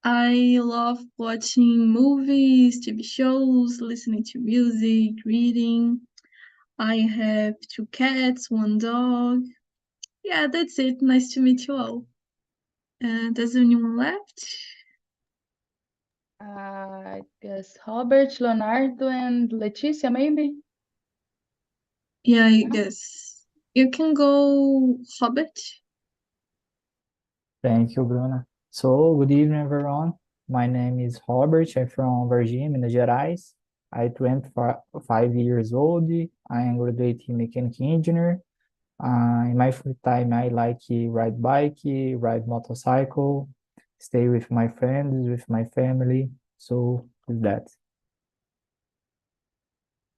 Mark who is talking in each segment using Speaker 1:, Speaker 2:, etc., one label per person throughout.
Speaker 1: I love watching movies, TV shows, listening to music, reading. I have two cats, one dog. Yeah, that's it. Nice to meet you all. Does anyone left?
Speaker 2: I guess Robert, Leonardo, and Leticia, maybe?
Speaker 1: Yeah, I
Speaker 2: No?
Speaker 1: guess. You can go, Hobbit.
Speaker 3: Thank you, Bruna. So, good evening, everyone. My name is Robert. I'm from Varginha, Minas Gerais. I'm 25 years old. I am graduate mechanical engineer. In my free time, I like ride bike, ride motorcycle, stay with my friends, with my family. So, with that.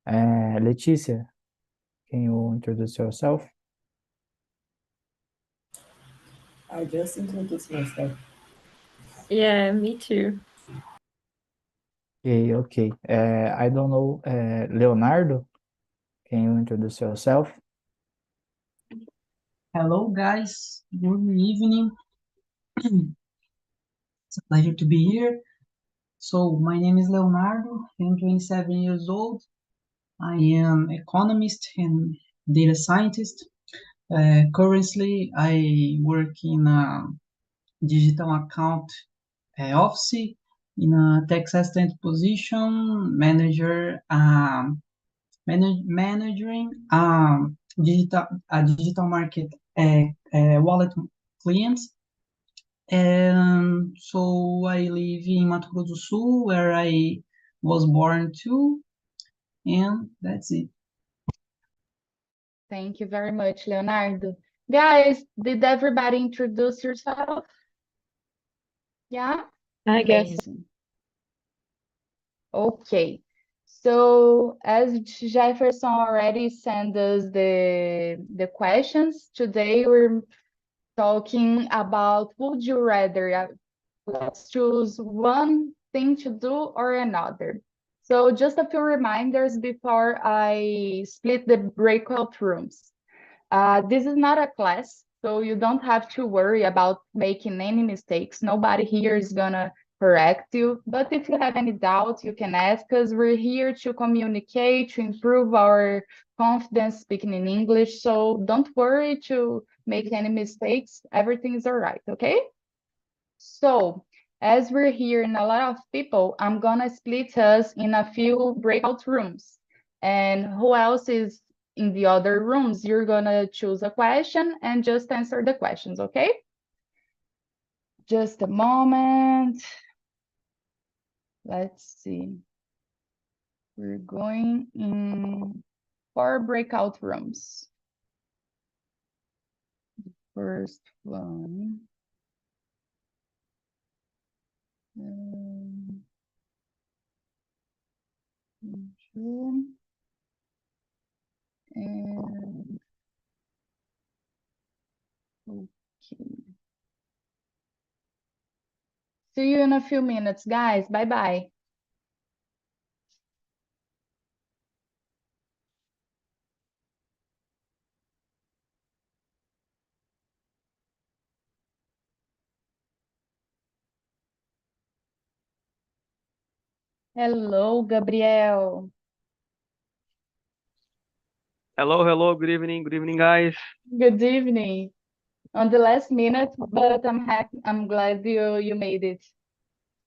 Speaker 3: Letícia, can you introduce yourself?
Speaker 4: I just introduced myself.
Speaker 5: Yeah, me too.
Speaker 3: Okay, okay. I don't know, Leonardo, can you introduce yourself?
Speaker 6: Hello, guys. Good evening. It's a pleasure to be here. So, my name is Leonardo. I'm 27 years old. I am economist and data scientist. Currently, I work in a digital account office in a tech assistant position, managing a digital market wallet clients. And so I live in Mato Grosso do Sul, where I was born too, and that's it.
Speaker 2: Thank you very much, Leonardo. Guys, did everybody introduce yourself? Yeah?
Speaker 5: I guess.
Speaker 2: Amazing. Okay. So as Jefferson already sent us the questions, today we're talking about would you rather. Let's choose one thing to do or another. So just a few reminders before I split the breakout rooms. This is not a class, so you don't have to worry about making any mistakes. Nobody here is gonna correct you. But if you have any doubts, you can ask us. We're here to communicate, to improve our confidence speaking in English. So don't worry to make any mistakes. Everything is all right, okay? So as we're hearing a lot of people, I'm gonna split us in a few breakout rooms. And who else is in the other rooms? You're gonna choose a question and just answer the questions, okay? Just a moment. Let's see. We're going in 4 breakout rooms. First one. Two. And okay. See you in a few minutes, guys. Bye-bye. Hello, Gabriel.
Speaker 7: Hello, good evening, guys.
Speaker 2: Good evening. On the last minute, but I'm happy. I'm glad you made it.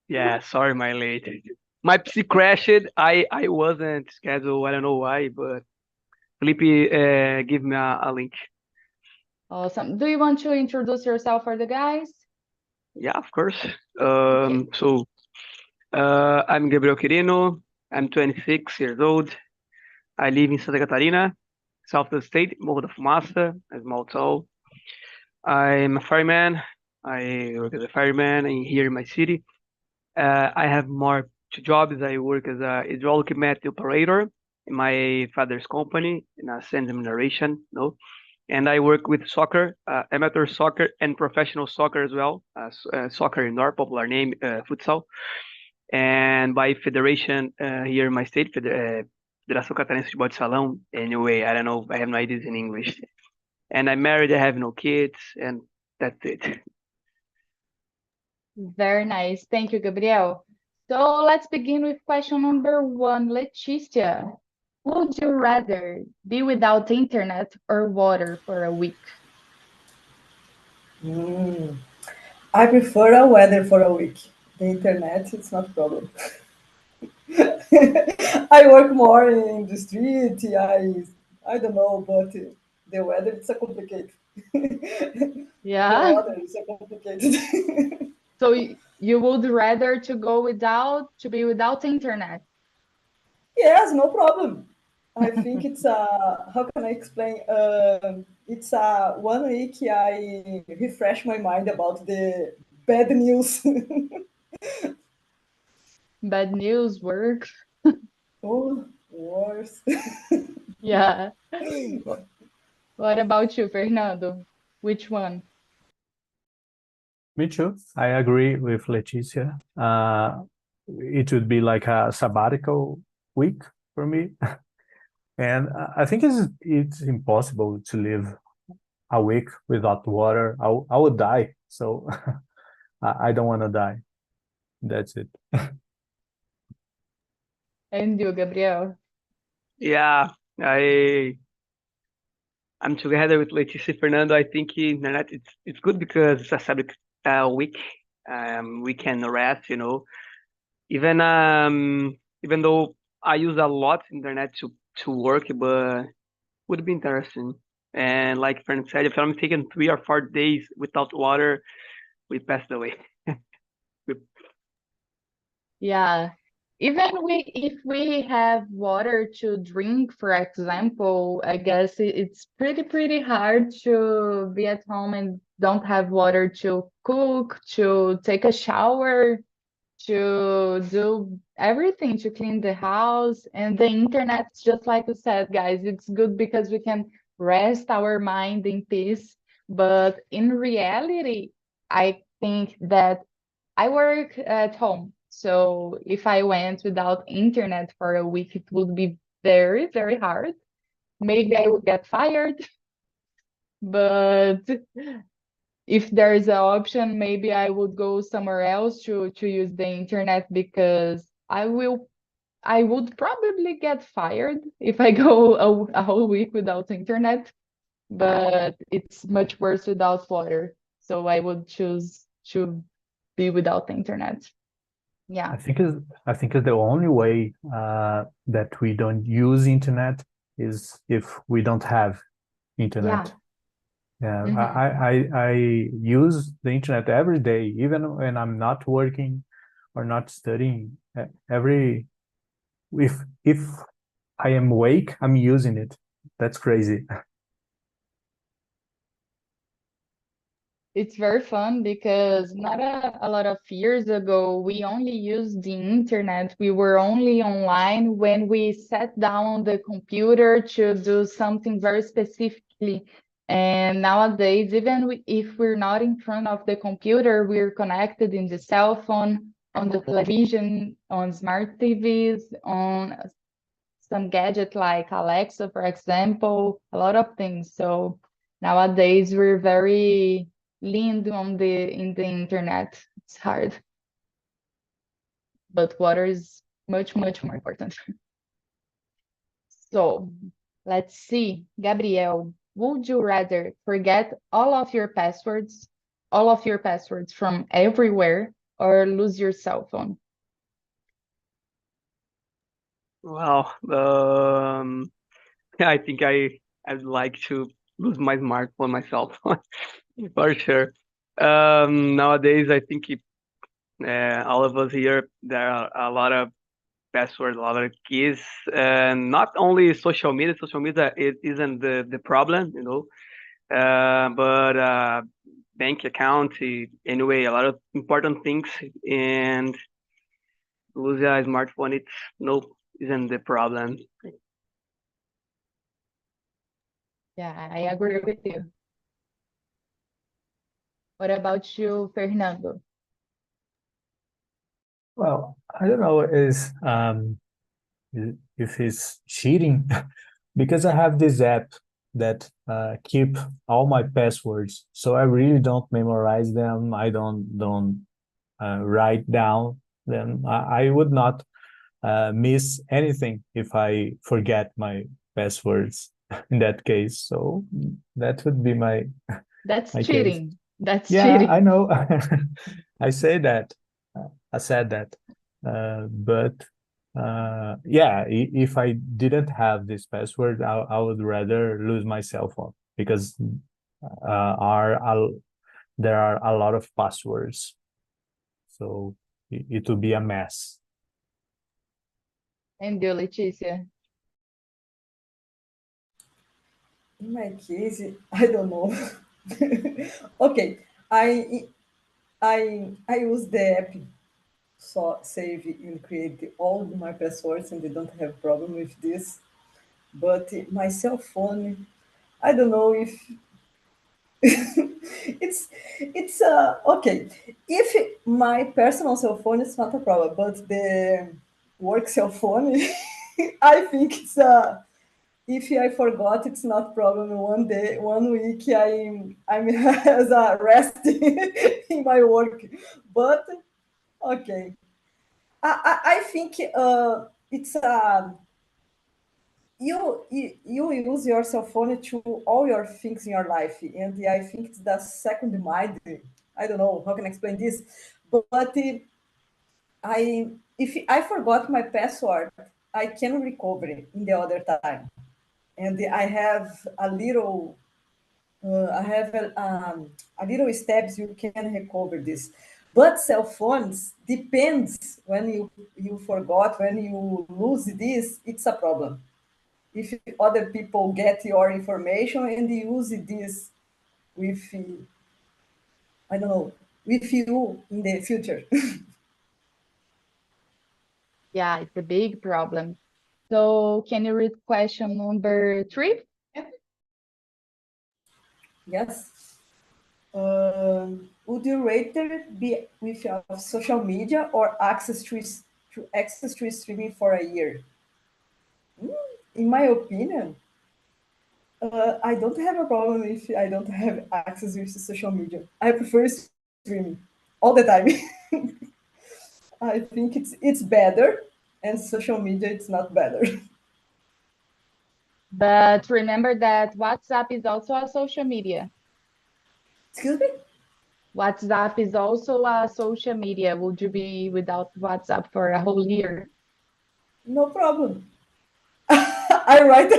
Speaker 7: Yeah, sorry, my late. My PC crashed. I wasn't scheduled. I don't know why, but Felipe give me a link.
Speaker 2: Awesome. Do you want to introduce yourself for the guys?
Speaker 7: Yeah, of course.
Speaker 2: Okay.
Speaker 7: I'm Gabriel Quirino. I'm 26 years old. I live in Santa Catarina, south of the state, Morro da Fumaça, a small town. I'm a fireman. I work as a fireman here in my city. I have more two jobs. I work as a hydraulic method operator in my father's company in a sand generation, no, and I work with soccer, amateur soccer and professional soccer as well. Soccer in our popular name, futsal, and by federation here in my state, Federação Catarinense de Futebol de Salão. Anyway, I don't know. I have no ideas in English. And I'm married. I have no kids, and that's it.
Speaker 2: Very nice. Thank you, Gabriel. So let's begin with question number 1. Leticia, would you rather be without internet or water for a week?
Speaker 4: I prefer a weather for a week. The internet, it's not a problem. I work more in the street. I don't know, but the weather it's a complicated. The
Speaker 2: Yeah.
Speaker 4: water is a complicated.
Speaker 2: So you would rather to be without internet?
Speaker 4: Yes, no problem. I think it's a, how can I explain? It's a 1 week I refresh my mind about the bad news.
Speaker 2: Bad news, work.
Speaker 4: Oh, worse.
Speaker 2: Yeah. What about you, Fernando? Which one?
Speaker 3: Me too. I agree with Leticia. It would be like a sabbatical week for me. And I think it's impossible to live a week without water. I would die. So I don't want to die. That's it.
Speaker 2: And you, Gabriel?
Speaker 7: Yeah, I'm together with Leticia Fernando. I think internet it's good because it's a subject week. We can rest, even though I use a lot internet to work, but would be interesting. And like Fernando said, if I'm taking 3 or 4 days without water, we passed away.
Speaker 2: Yeah. Even if we have water to drink, for example, I guess it's pretty hard to be at home and don't have water to cook, to take a shower, to do everything, to clean the house. And the internet, just like you said, guys, it's good because we can rest our mind in peace. But in reality, I think that I work at home. So if I went without internet for a week, it would be very hard. Maybe I would get fired, but if there is an option, maybe I would go somewhere else to use the internet because I would probably get fired if I go a whole week without internet, but it's much worse without water. So I would choose to be without internet. Yeah.
Speaker 3: I think is the only way that we don't use internet is if we don't have internet. Yeah,
Speaker 2: Mhm.
Speaker 3: I use the internet every day, even when I'm not working or not studying. If I am awake, I'm using it. That's crazy.
Speaker 2: It's very fun because not a lot of years ago, we only used the internet. We were only online when we sat down on the computer to do something very specifically. And nowadays, even if we're not in front of the computer, we're connected in the cell phone, on the television, on smart TVs, on some gadget like Alexa, for example, a lot of things. So nowadays we're very leaned on in the internet. It's hard, but water is much more important. So let's see, Gabriel, would you rather forget all of your passwords from everywhere, or lose your cell phone?
Speaker 7: Well, I think I'd like to lose my smartphone myself for sure. Nowadays, I think all of us here there are a lot of passwords, a lot of keys, and not only social media. Social media it isn't the problem, but bank account anyway, a lot of important things, and lose a smartphone. It's no isn't the problem.
Speaker 2: Yeah, I agree with you. What about you, Fernando?
Speaker 3: Well, I don't know if it's cheating because I have this app that keep all my passwords, so I really don't memorize them. I don't
Speaker 8: write down, then I would not miss anything if I forget my passwords in that case. So that would be my
Speaker 2: That's
Speaker 8: case.
Speaker 2: cheating. That's
Speaker 8: Yeah,
Speaker 2: cheating.
Speaker 8: I know. I say that. I said that. But yeah, if I didn't have this password, I would rather lose my cell phone because there are a lot of passwords. So it would be a mess.
Speaker 2: And you, Leticia?
Speaker 4: In my case, I don't know. Okay, I use the app so save and create all my passwords, and they don't have problem with this. But my cell phone, I don't know if it's okay. If my personal cell phone is not a problem, but the work cell phone, I think it's if I forgot, it's not problem. One day, 1 week, I'm as a rest in my work, but okay. I think it's you use your cell phone to all your things in your life, and I think it's the second mind. I don't know how can I explain this, but I if I forgot my password, I can recover it in the other time, and I have a little. I have a little steps you can recover this, but cell phones depends when you forgot when you lose this, it's a problem if other people get your information and use this with, I don't know, with you in the future.
Speaker 2: Yeah, it's a big problem. So can you read question number 3?
Speaker 4: Yes. Would you rather be with your social media or access to streaming for a year? In my opinion, I don't have a problem if I don't have access with social media. I prefer streaming all the time. I think it's better, and social media it's not better.
Speaker 2: But remember that WhatsApp is also a social media.
Speaker 4: Excuse me?
Speaker 2: WhatsApp is also a social media. Would you be without WhatsApp for a whole year?
Speaker 4: No problem. I wrote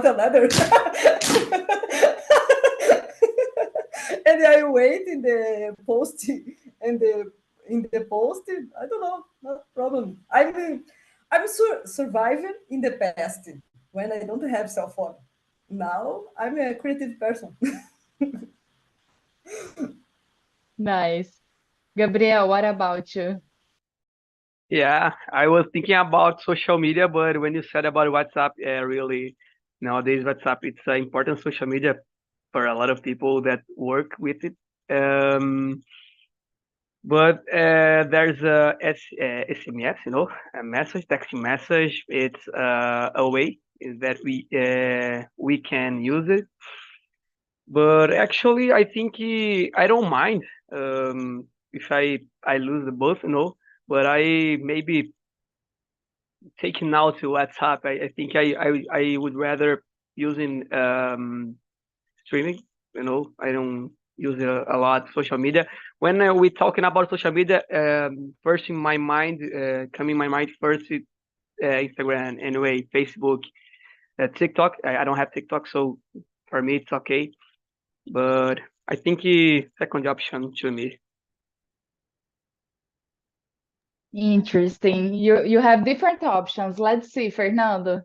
Speaker 4: a letter. And I wait in the post in the post. I don't know, no problem. I'm surviving in the past when I don't have cell phone. Now I'm a creative person.
Speaker 2: Nice. Gabriel, what about you?
Speaker 7: Yeah, I was thinking about social media, but when you said about WhatsApp, really, nowadays WhatsApp it's an important social media for a lot of people that work with it. But there's SMS, a message, texting message. It's a way that we can use it. But actually, I think I don't mind if I lose the both, But I maybe taking now to WhatsApp. I think I would rather using streaming. I don't use a lot social media. When we talking about social media, first in my mind, coming in my mind first is Instagram, anyway, Facebook, TikTok. I don't have TikTok, so for me it's okay. But I think second option to me.
Speaker 2: Interesting. You have different options. Let's see, Fernando.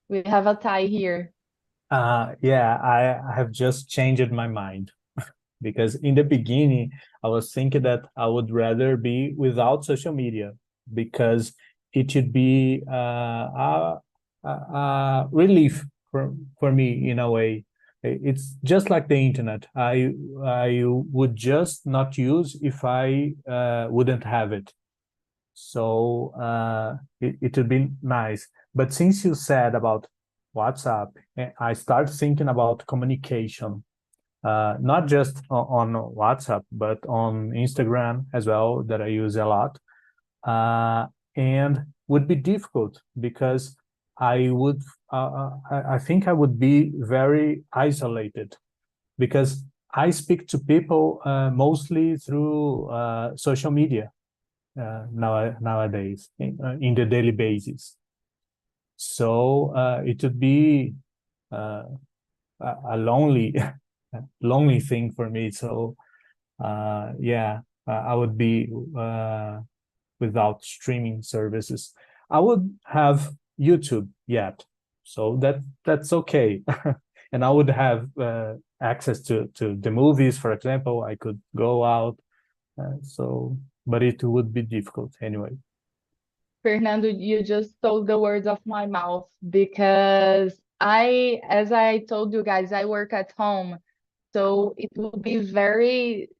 Speaker 2: We have a tie here.
Speaker 8: Yeah, I have just changed my mind because in the beginning I was thinking that I would rather be without social media because it should be a relief for me in a way. It's just like the internet. I would just not use if I wouldn't have it. So it would be nice. But since you said about WhatsApp, I start thinking about communication. not just on WhatsApp, but on Instagram as well, that I use a lot. And would be difficult because I think I would be very isolated, because I speak to people mostly through social media nowadays in the daily basis. So it would be a lonely lonely thing for me. So yeah, I would be without streaming services. I would have YouTube yet, so that's okay. And I would have access to the movies, for example. I could go out, but it would be difficult anyway.
Speaker 2: Fernando, you just stole the words off my mouth, because as I told you guys, I work at home. So it would be very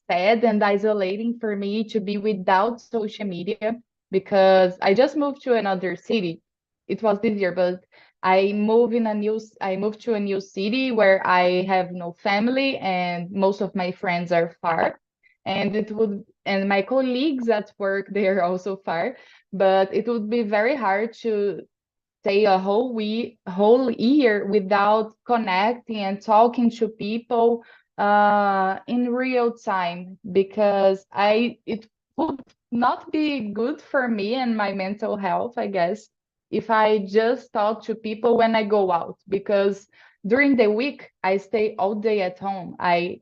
Speaker 2: sad and isolating for me to be without social media, because I just moved to another city. It was this year, but I moved to a new city where I have no family and most of my friends are far. And my colleagues at work, they are also far, but it would be very hard to stay a whole year without connecting and talking to people in real time, because it would not be good for me and my mental health, I guess, if I just talk to people when I go out, because during the week I stay all day at home. I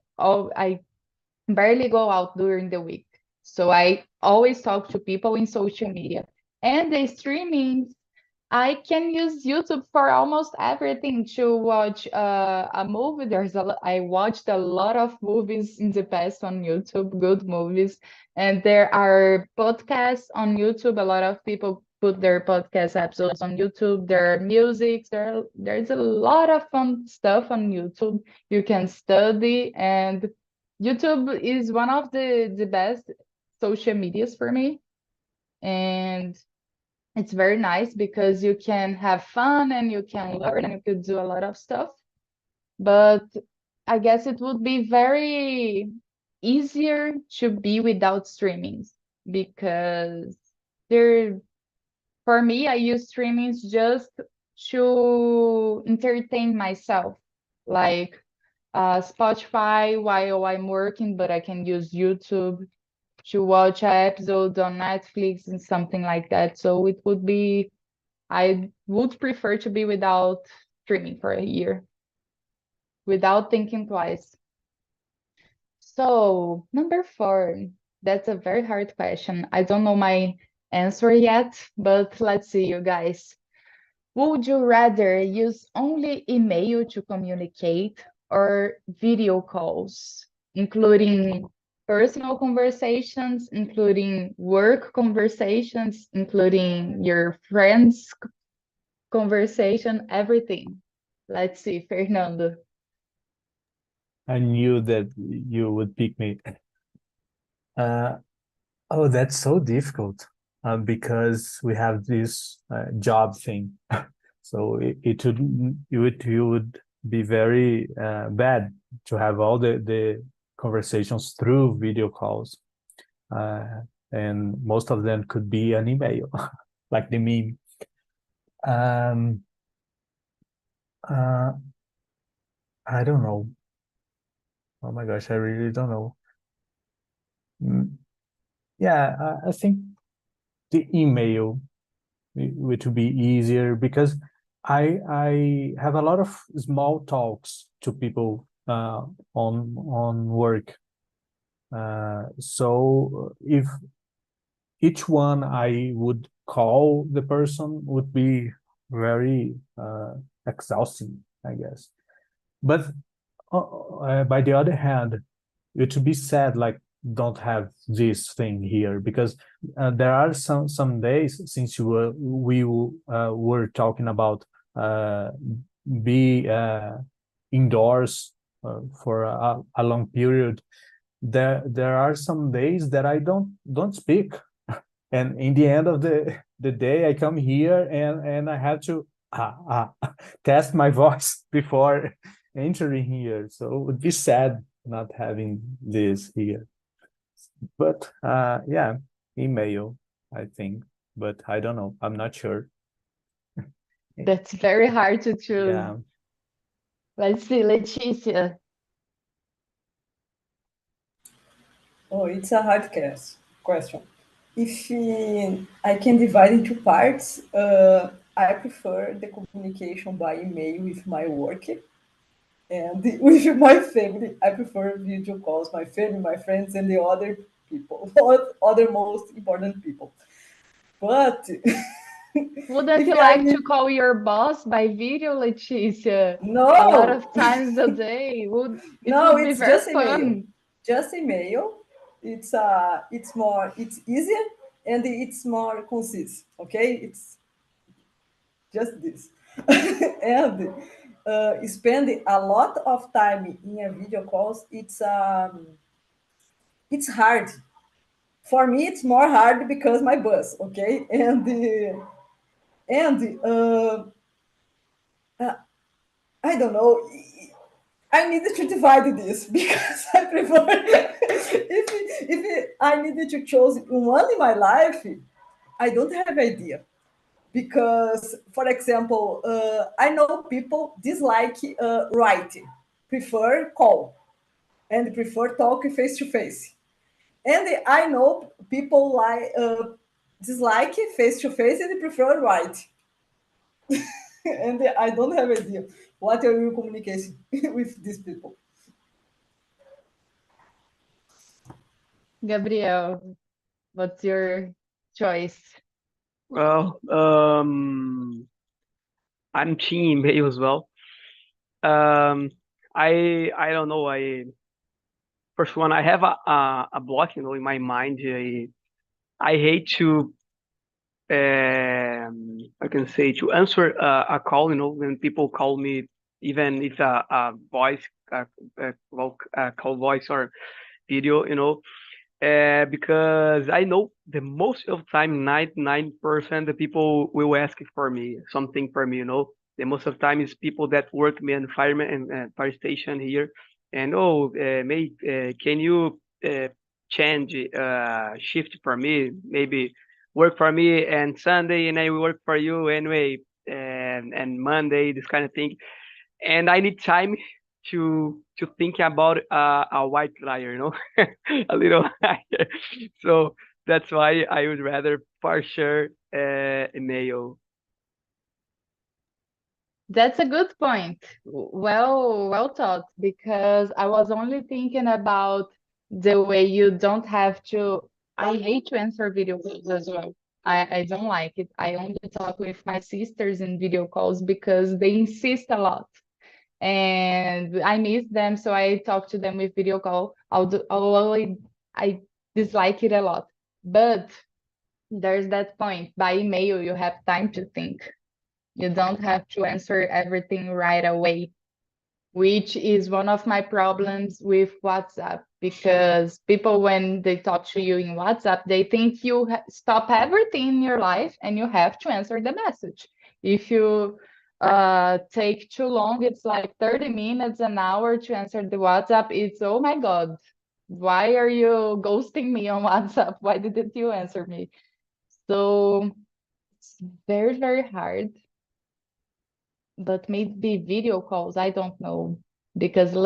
Speaker 2: barely go out during the week, so I always talk to people in social media. And the streaming, I can use YouTube for almost everything to watch a movie. I watched a lot of movies in the past on YouTube, good movies, and there are podcasts on YouTube. A lot of people put their podcast episodes on YouTube. There are music. There's a lot of fun stuff on YouTube. You can study, and YouTube is one of the best social medias for me. And it's very nice because you can have fun and you can learn and you could do a lot of stuff. But I guess it would be very easier to be without streamings, because for me, I use streamings just to entertain myself, like Spotify while I'm working, but I can use YouTube to watch an episode on Netflix and something like that. So I would prefer to be without streaming for a year, without thinking twice. So, number 4, that's a very hard question. I don't know my answer yet, but let's see, you guys. Would you rather use only email to communicate or video calls, including personal conversations, including work conversations, including your friends' conversation, everything? Let's see, Fernando.
Speaker 8: I knew that you would pick me. Oh, that's so difficult because we have this job thing. So it would be very bad to have all the conversations through video calls. And most of them could be an email, like the meme. I don't know. Oh my gosh, I really don't know. Yeah, I think the email, which would be easier, because I have a lot of small talks to people on work. So if each one I would call the person would be very exhausting, I guess. But by the other hand, it would be sad, like, don't have this thing here, because there are some days, since we were talking about be indoors for a long period. There are some days that I don't speak, and in the end of the day I come here and I have to test my voice before entering here. So it would be sad not having this here. But yeah, email, I think. But I don't know. I'm not sure.
Speaker 2: That's very hard to choose.
Speaker 8: Yeah.
Speaker 2: Let's see, Leticia.
Speaker 4: Oh, it's a hard question. If I can divide into parts, I prefer the communication by email with my work, and with my family, I prefer video calls, my family, my friends, and the other people, other most important people. But
Speaker 2: Wouldn't
Speaker 4: if
Speaker 2: you
Speaker 4: I
Speaker 2: like
Speaker 4: need
Speaker 2: to call your boss by video, Leticia?
Speaker 4: no,
Speaker 2: A lot of times a day. It
Speaker 4: no,
Speaker 2: would be
Speaker 4: it's
Speaker 2: very
Speaker 4: just email.
Speaker 2: fun.
Speaker 4: Just email. It's more, it's easier and it's more concise. Okay, it's just this. And spending a lot of time in a video calls, it's hard. For me, it's more hard because my bus. Okay, and I don't know. I needed to divide this because I prefer if I needed to choose one in my life, I don't have idea. Because, for example, I know people dislike writing, prefer call, and prefer talk face to face. And I know people dislike face to face and prefer write. And I don't have idea what are you communicating with these people.
Speaker 2: Gabriel, what's your choice?
Speaker 7: Well, I'm team email as well. I don't know. First one, I have a block, in my mind. I hate to I can say to answer a call, when people call me, even if a voice, call voice or video, because I know the most of the time, 99% the people will ask for me something for me. The most of the time is people that work me in fireman and fire station here, and mate, can you change shift for me? Maybe work for me and Sunday, and I will work for you anyway, and Monday, this kind of thing. And I need time to think about a white liar, a little liar. So that's why I would rather for sure email.
Speaker 2: That's a good point. Well thought, because I was only thinking about the way you don't have to. I hate to answer video calls as well. I don't like it. I only talk with my sisters in video calls because they insist a lot. And I miss them, so I talk to them with video call. Although I dislike it a lot. But there's that point. By email, you have time to think. You don't have to answer everything right away, which is one of my problems with WhatsApp, because people, when they talk to you in WhatsApp, they think you stop everything in your life and you have to answer the message. If you take too long, it's like 30 minutes, an hour to answer the WhatsApp. It's, oh my God, why are you ghosting me on WhatsApp? Why didn't you answer me? So it's very, very hard. But maybe video calls, I don't know, because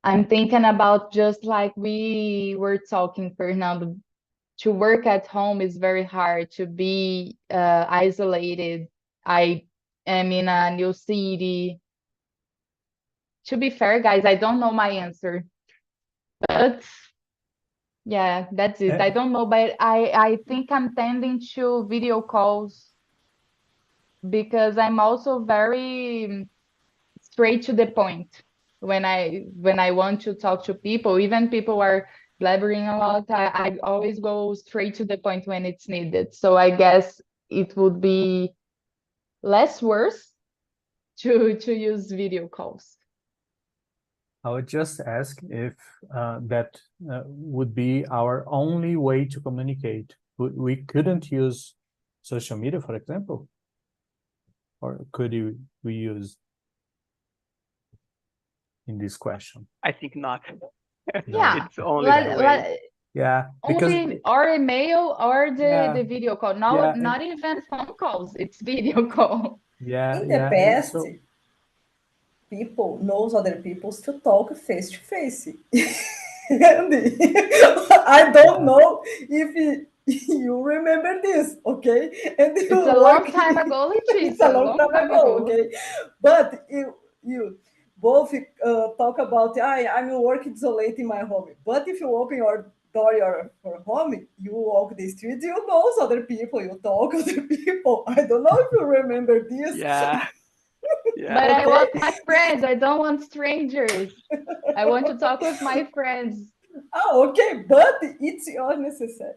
Speaker 2: I'm thinking about, just like we were talking, Fernando, to work at home is very hard, to be isolated. I am in a new city. To be fair, guys, I don't know my answer, but yeah, that's it. I don't know, but I think I'm tending to video calls because I'm also very straight to the point when I want to talk to people. Even people are blabbering a lot, I always go straight to the point when it's needed. So I guess it would be less worse to use video calls.
Speaker 8: I would just ask if that would be our only way to communicate. We couldn't use social media, for example? Or could we use? in this question?
Speaker 7: I think not.
Speaker 2: Yeah,
Speaker 7: It's only two ways.
Speaker 8: Yeah, because
Speaker 2: only or email or
Speaker 8: Yeah.
Speaker 2: the video call. No,
Speaker 8: Yeah,
Speaker 2: not even phone calls. It's video call.
Speaker 4: In the past, people knows other people to talk face to face. And I don't know if you remember this, okay? And
Speaker 2: It's a long time ago, Letícia.
Speaker 4: It's a long time ago, okay? But you both talk about, I'm working so late in my home. But if you open your door your home, you walk the street, you know other people, you talk other people. I don't know if you remember this.
Speaker 7: Yeah. Yeah.
Speaker 2: But I
Speaker 4: Okay.
Speaker 2: want my friends. I don't want strangers. I want to talk with my friends.
Speaker 4: Okay, but it's unnecessary.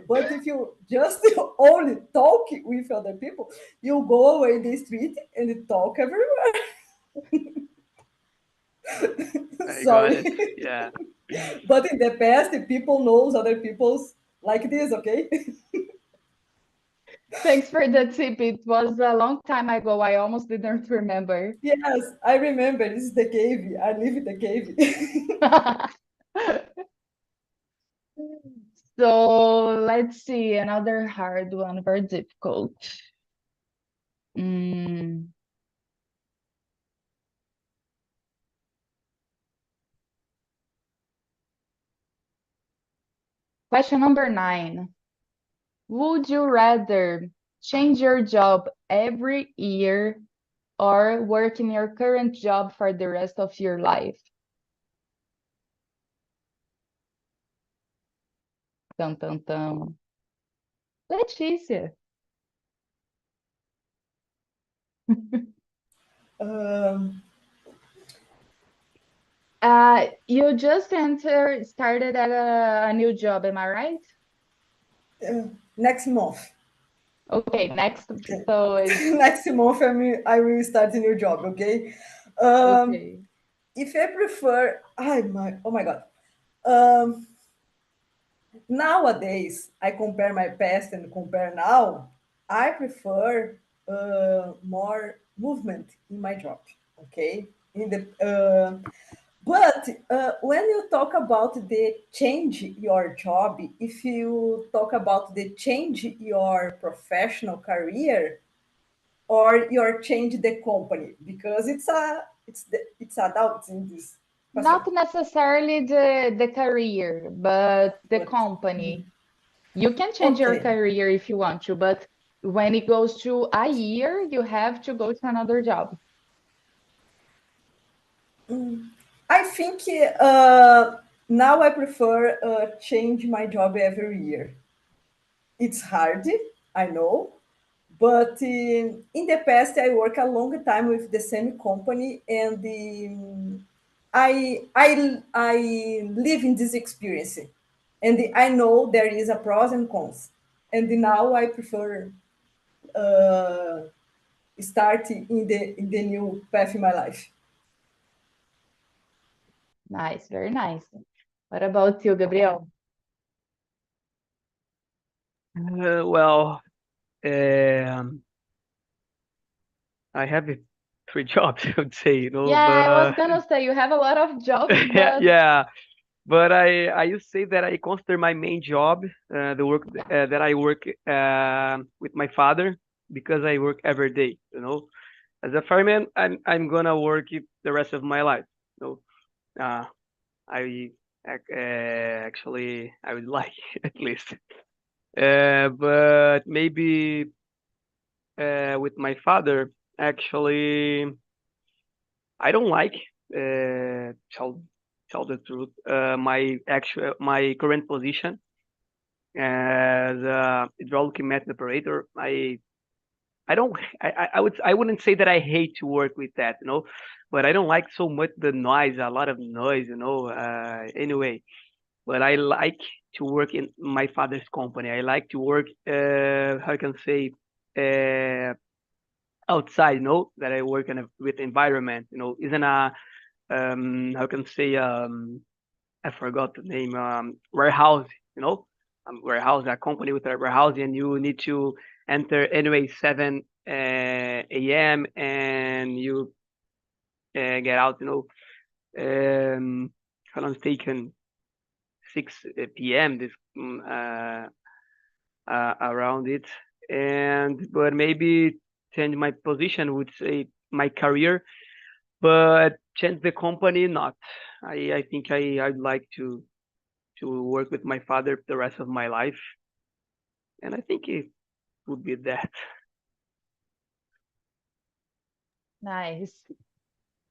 Speaker 4: But if you just only talk with other people, you go away the street and talk everywhere.
Speaker 7: I got
Speaker 4: Sorry.
Speaker 7: it. Yeah.
Speaker 4: But in the past, people knows other people's like this, okay?
Speaker 2: Thanks for the tip. It was a long time ago. I almost didn't remember.
Speaker 4: Yes, I remember. This is the cave. I live in the cave.
Speaker 2: So let's see, another hard one, very difficult. Question number 9. Would you rather change your job every year or work in your current job for the rest of your life? Tum, tum, tum. Letícia. You just started at a new job, am I right?
Speaker 4: Next month.
Speaker 2: Okay, next. So
Speaker 4: next month I will start a new job, okay?
Speaker 2: okay.
Speaker 4: If I prefer, oh my God. Nowadays, I compare my past and compare now. I prefer more movement in my job, okay? But when you talk about the change your job, if you talk about the change your professional career, or your change the company, because it's adults in this.
Speaker 2: Not necessarily the career, but the company. You can change your
Speaker 4: Okay.
Speaker 2: career if you want to, but when it goes to a year, you have to go to another job.
Speaker 4: I think now I prefer change my job every year. It's hard, I know, but in the past I work a long time with the same company, and I live in this experience, and I know there is a pros and cons, and now I prefer start in the new path in my life.
Speaker 2: Nice, very nice. What about you, Gabriel?
Speaker 7: Well, I have 3 jobs, I would say,
Speaker 2: Yeah, I was
Speaker 7: but
Speaker 2: gonna say you have a lot of jobs,
Speaker 7: yeah,
Speaker 2: but
Speaker 7: yeah. But I used to say that I consider my main job the work that I work with my father, because I work every day. As a fireman, I'm gonna work it the rest of my life. So I actually I would like at least, but maybe with my father, actually, I don't like tell the truth. My current position as hydraulic method operator. I don't I wouldn't say that I hate to work with that, but I don't like so much the noise, a lot of noise, anyway. But I like to work in my father's company. I like to work how I can say outside, that I work with environment, isn't a how can I say I forgot the name, warehouse, warehouse, a company with a warehouse, and you need to enter anyway 7 a.m. and you get out, If I'm not mistaken, 6 p.m. This around it, but maybe change my position would say my career, but change the company not. I think I'd like to work with my father the rest of my life, and I think it would be that.
Speaker 2: Nice.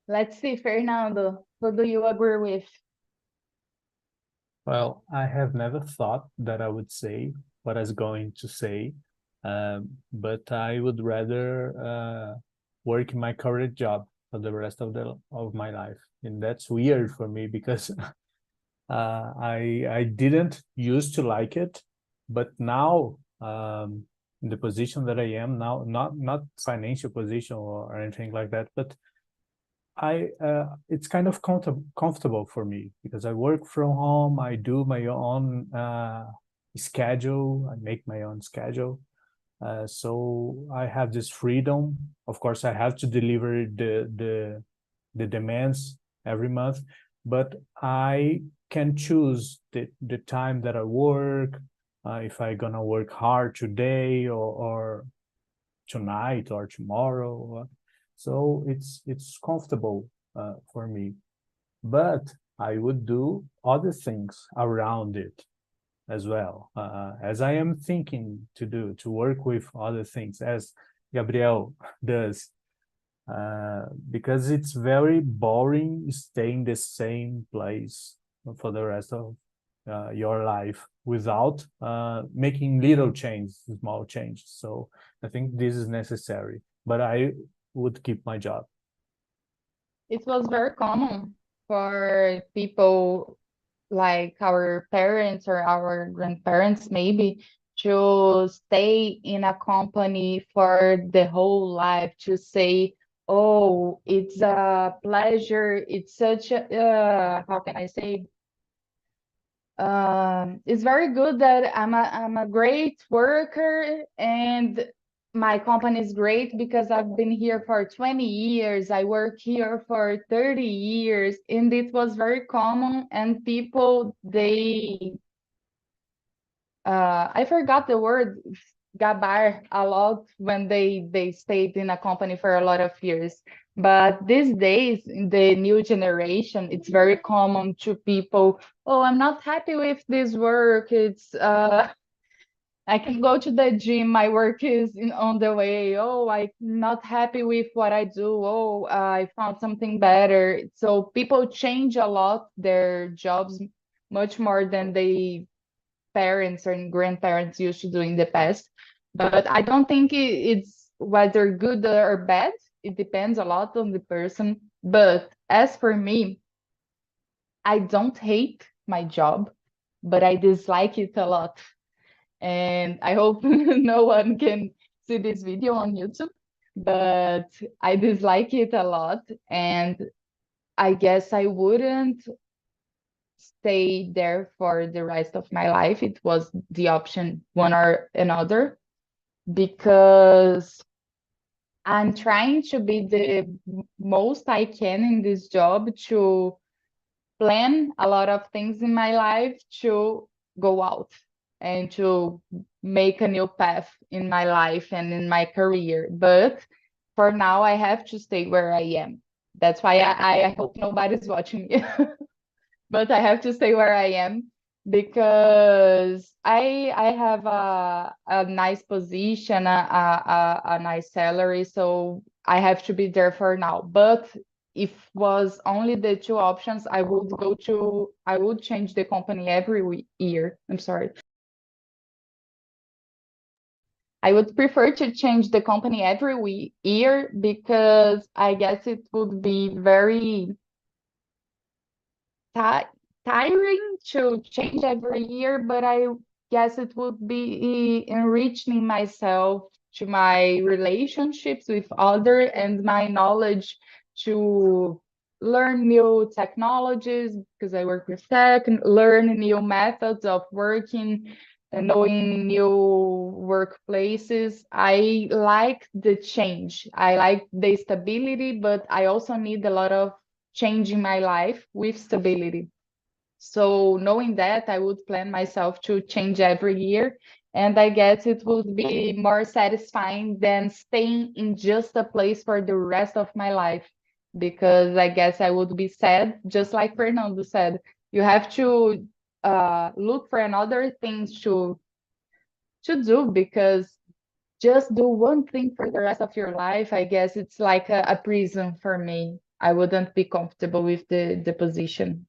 Speaker 2: Let's see, Fernando, who do you agree with?
Speaker 8: Well, I have never thought that I would say what I was going to say, but I would rather work in my current job for the rest of my life, and that's weird for me because I didn't used to like it, but now in the position that I am now, not financial position or anything like that, but it's kind of comfortable for me because I work from home. I do my own schedule. I make my own schedule. So I have this freedom. Of course, I have to deliver the demands every month, but I can choose the time that I work, if I gonna work hard today or tonight or tomorrow. So it's comfortable for me. But I would do other things around it as well, as I am thinking to do, to work with other things, as Gabriel does, because it's very boring staying the same place for the rest of your life without making little changes, small changes. So I think this is necessary, but I would keep my job.
Speaker 2: It was very common for people like our parents or our grandparents maybe to stay in a company for the whole life, to say, oh, it's a pleasure, it's such a how can I say, it's very good that I'm a great worker and my company is great because I've been here for 20 years. I work here for 30 years, and it was very common. And people, I forgot the word, gabar a lot when they stayed in a company for a lot of years. But these days, in the new generation, it's very common to people, oh, I'm not happy with this work. It's I can go to the gym, my work is on the way. Oh, I'm not happy with what I do. Oh, I found something better. So people change a lot their jobs much more than they parents and grandparents used to do in the past. But I don't think it's whether good or bad. It depends a lot on the person. But as for me, I don't hate my job, but I dislike it a lot. And I hope no one can see this video on YouTube, but I dislike it a lot. And I guess I wouldn't stay there for the rest of my life. It was the option one or another because I'm trying to be the most I can in this job, to plan a lot of things in my life, to go out and to make a new path in my life and in my career. But for now, I have to stay where I am. That's why I hope nobody's watching me. But I have to stay where I am because I have a nice position, a nice salary, so I have to be there for now. But if was only the two options, I would change the company every year. I'm sorry. I would prefer to change the company every year because I guess it would be very tiring to change every year, but I guess it would be enriching myself to my relationships with others and my knowledge to learn new technologies because I work with tech, and learn new methods of working and knowing new workplaces. I like the change. I like the stability, but I also need a lot of changing my life with stability. So knowing that, I would plan myself to change every year. And I guess it would be more satisfying than staying in just a place for the rest of my life. Because I guess I would be sad, just like Fernando said. You have to look for another things to do, because just do one thing for the rest of your life, I guess it's like a prison for me. I wouldn't be comfortable with the position.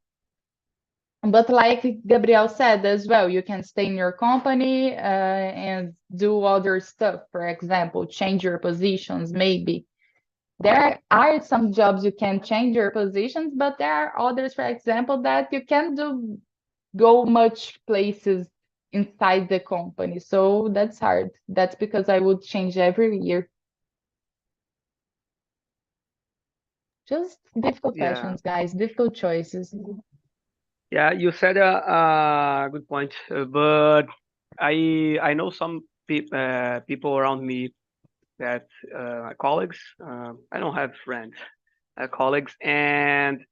Speaker 2: But like Gabriel said as well, you can stay in your company and do other stuff. For example, change your positions, maybe. There are some jobs you can change your positions, but there are others, for example, that you can't go much places inside the company. So that's hard. That's because I would change every year. Just difficult
Speaker 7: Yeah.
Speaker 2: questions, guys, difficult choices.
Speaker 7: Yeah, you said a good point, but I know some people around me that colleagues. I don't have friends, colleagues, and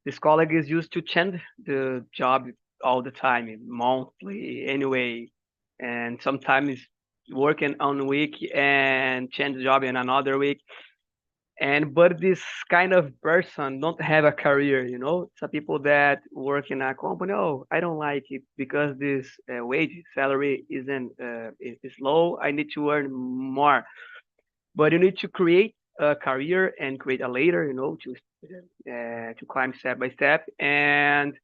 Speaker 7: this colleague is used to change the job all the time, monthly anyway, and sometimes working on week and change the job in another week. And but this kind of person don't have a career, you know. Some people that work in a company, oh, I don't like it because this wage salary isn't is low. I need to earn more. But you need to create a career and create a ladder, you know, to climb step by step. And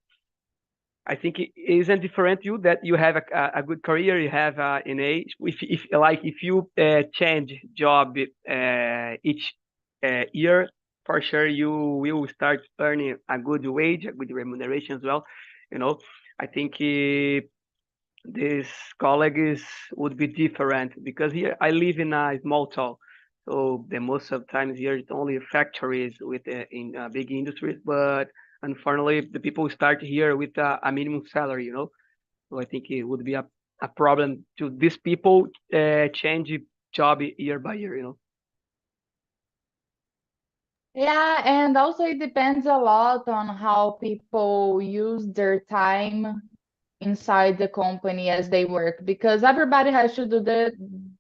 Speaker 7: I think it isn't different you that you have a good career, you have an age. If like if you change job each year, for sure you will start earning a good wage, a good remuneration as well. You know, I think this colleague would be different because here I live in a small town. So the most of times here it's only factories with in big industries, but unfortunately the people start here with a minimum salary, you know. So I think it would be a problem to these people change job year by year, you know.
Speaker 2: Yeah, and also it depends a lot on how people use their time inside the company as they work, because everybody has to do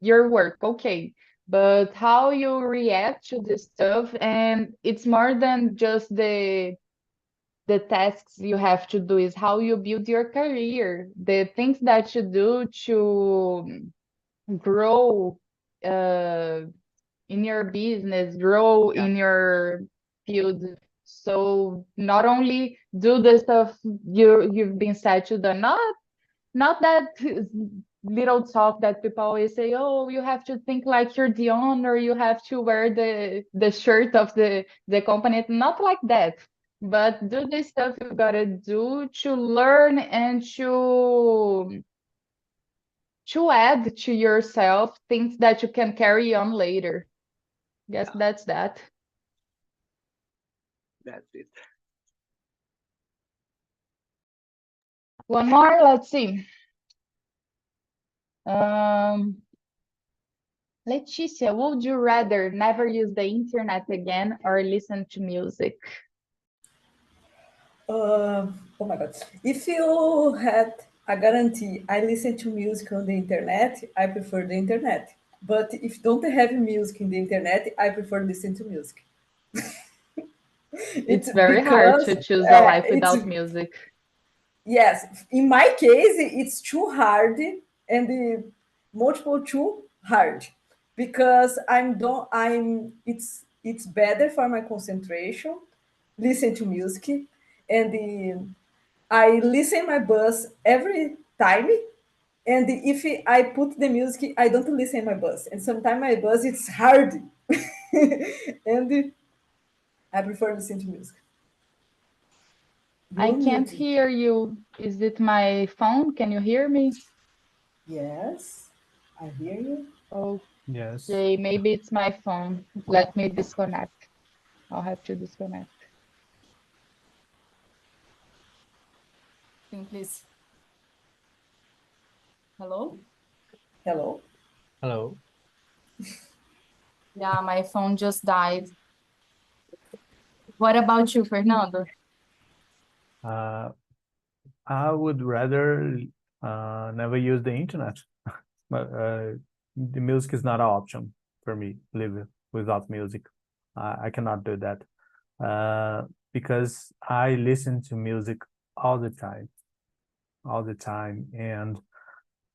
Speaker 2: your work, okay. But how you react to this stuff, and it's more than just the tasks you have to do, is how you build your career, the things that you do to grow in your business, grow in your field. So not only do the stuff you've been said to do, not that little talk that people always say, oh, you have to think like you're the owner, you have to wear the shirt of the company. Not like that. But do the stuff you gotta do to learn and to add to yourself things that you can carry on later. Guess that's that.
Speaker 7: That's it.
Speaker 2: One more, let's see. Leticia, would you rather never use the internet again or listen to music?
Speaker 4: Oh my God. If you had a guarantee, I listen to music on the internet, I prefer the internet. But if don't have music in the internet, I prefer listen to music.
Speaker 2: It's very hard to choose a life without music.
Speaker 4: Yes, in my case, it's too hard, and the multiple too hard, because it's better for my concentration, listen to music, and I listen my bus every time, and if I put the music, I don't listen my bus, and sometimes my bus it's hard, and I prefer listen to music.
Speaker 2: I
Speaker 4: You're
Speaker 2: can't
Speaker 4: muted.
Speaker 2: hear you. Is it my phone? Can you hear me?
Speaker 4: Yes, I hear you.
Speaker 8: Yes.
Speaker 2: Okay, maybe it's my phone. Let me disconnect. I'll have to disconnect.
Speaker 9: Please. Hello?
Speaker 4: Hello.
Speaker 8: Hello.
Speaker 9: Yeah, my phone just died.
Speaker 2: What about you, Fernando?
Speaker 8: I would rather never use the internet, but the music is not an option for me. Live without music, I cannot do that because I listen to music all the time, and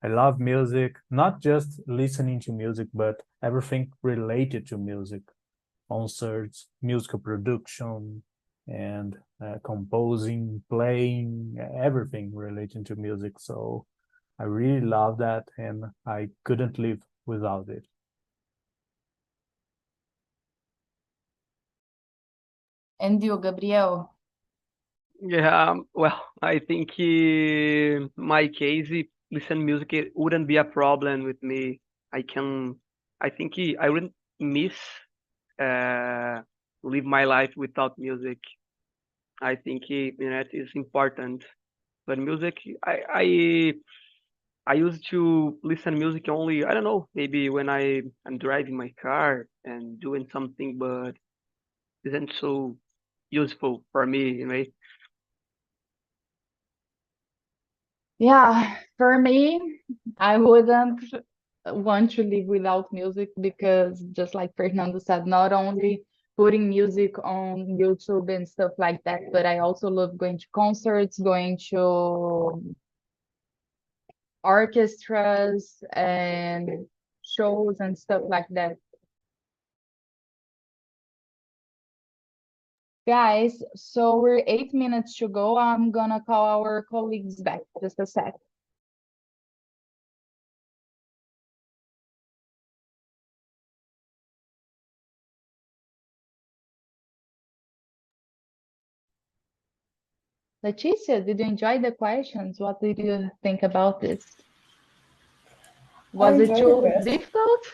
Speaker 8: I love music, not just listening to music, but everything related to music, concerts, musical production, and composing, playing, everything relating to music. So I really love that, and I couldn't live without it.
Speaker 2: And you, Gabriel?
Speaker 7: Yeah, well, I think my case, listen music, it wouldn't be a problem with me. I can, I think I wouldn't miss uh, live my life without music. I think internet is important, but music, I used to listen music only. I don't know, maybe when I'm driving my car and doing something, but isn't so useful for me, you know.
Speaker 2: Yeah, for me, I wouldn't want to live without music because just like Fernando said, not only putting music on YouTube and stuff like that, but I also love going to concerts, going to orchestras and shows and stuff like that. Guys, so we're 8 minutes to go. I'm gonna call our colleagues back. Just a sec. Leticia, did you enjoy the questions? What did you think about this? Was it
Speaker 4: enjoyed the
Speaker 2: too
Speaker 4: question.
Speaker 2: difficult?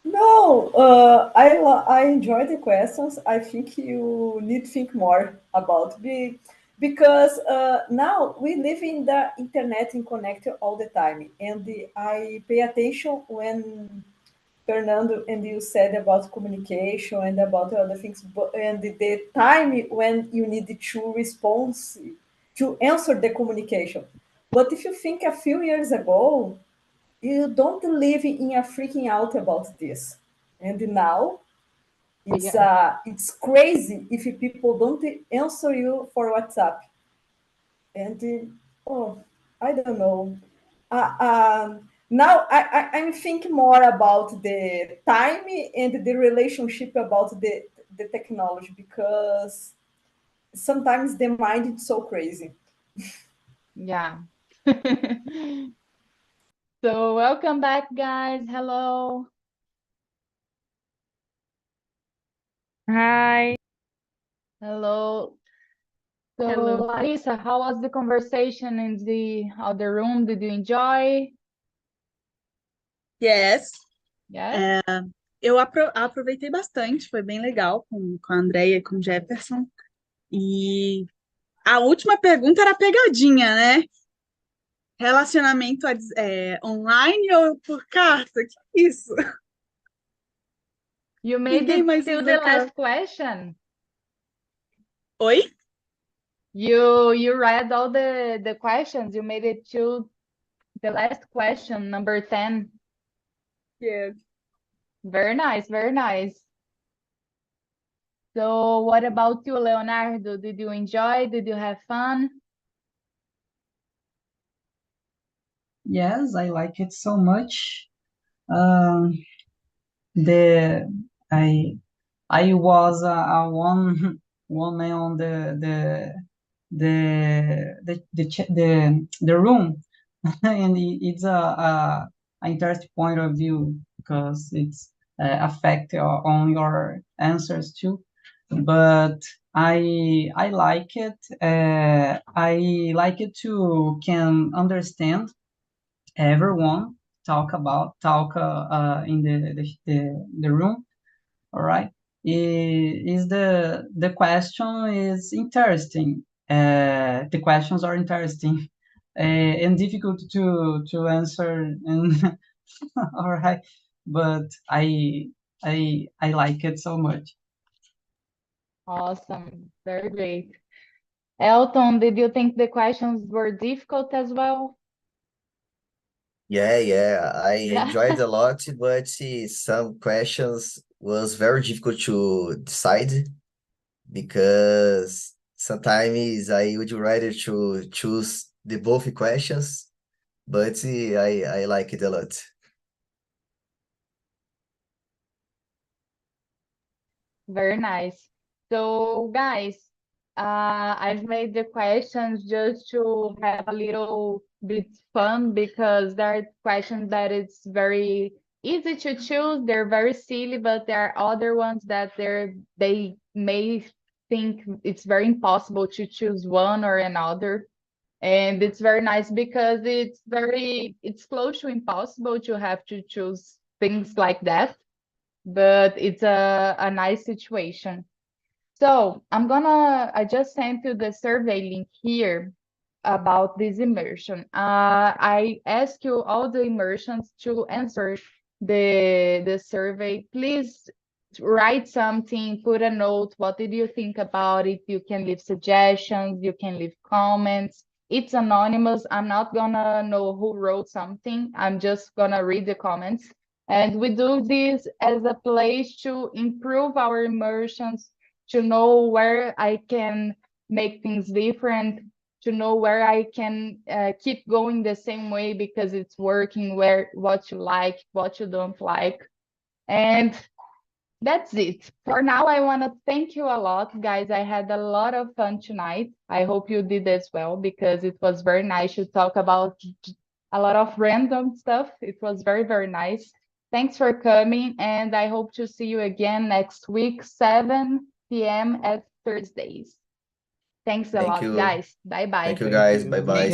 Speaker 4: No, I enjoy the questions. I think you need to think more about because now we live in the internet and connected all the time, and I pay attention when Fernando and you said about communication and about other things, but and the time when you need to respond to answer the communication. But if you think a few years ago, you don't live in a freaking out about this. And now
Speaker 2: Yeah.
Speaker 4: it's crazy if people don't answer you for WhatsApp. And oh, I don't know. Now I'm thinking more about the time and the relationship about the technology because sometimes the mind is so crazy.
Speaker 2: Yeah. So welcome back, guys. Hello.
Speaker 5: Hi.
Speaker 2: Hello. So,
Speaker 5: Hello.
Speaker 2: Larissa, how was the conversation in the other room? Did you enjoy?
Speaker 9: Yes,
Speaker 2: Yes?
Speaker 9: eu aproveitei bastante, foi bem legal com a Andrea e com o Jefferson. E a última pergunta era pegadinha, né? Relacionamento online ou por carta? Que isso?
Speaker 2: You made
Speaker 9: Ninguém
Speaker 2: it
Speaker 9: mais
Speaker 2: till
Speaker 9: lembra
Speaker 2: the
Speaker 9: aquela.
Speaker 2: last question.
Speaker 9: Oi?
Speaker 2: You read all the questions. You made it to the last question, number 10.
Speaker 9: Yeah.
Speaker 2: Very nice, very nice. So what about you, Leonardo? Did you enjoy? Did you have fun?
Speaker 6: Yes, I like it so much. Um, the I was a one man on the room, and it's a interesting point of view because it's affect on your answers too. But I like it. I like it to can understand everyone talk in the room. All right. Is the question is interesting. The questions are interesting and difficult to answer. And all right, but I like it so much.
Speaker 2: Awesome. Very great. Elton, did you think the questions were difficult as well?
Speaker 10: Yeah, I
Speaker 2: Yeah.
Speaker 10: enjoyed a lot, but some questions was very difficult to decide because sometimes I would rather to choose the both questions, but I like it a lot.
Speaker 2: Very nice. So, guys, I've made the questions just to have a little bit fun because there are questions that it's very easy to choose. They're very silly, but there are other ones that they may think it's very impossible to choose one or another. And it's very nice because it's close to impossible to have to choose things like that, but it's a nice situation. So I just sent you the survey link here about this immersion. I ask you all the immersions to answer the survey. Please write something, put a note. What did you think about it? You can leave suggestions, you can leave comments. It's anonymous. I'm not gonna know who wrote something. I'm just gonna read the comments. And we do this as a place to improve our immersions, to know where I can make things different, to know where I can keep going the same way because it's working, where what you like, what you don't like. And that's it. For now, I want to thank you a lot, guys. I had a lot of fun tonight. I hope you did as well because it was very nice to talk about a lot of random stuff. It was very, very nice. Thanks for coming, and I hope to see you again next week, 7 p.m. at Thursdays. Thanks a
Speaker 10: Thank
Speaker 2: lot,
Speaker 10: you.
Speaker 2: guys. Bye bye.
Speaker 10: Thank you
Speaker 8: Thank
Speaker 10: guys.
Speaker 8: you.
Speaker 10: Bye bye.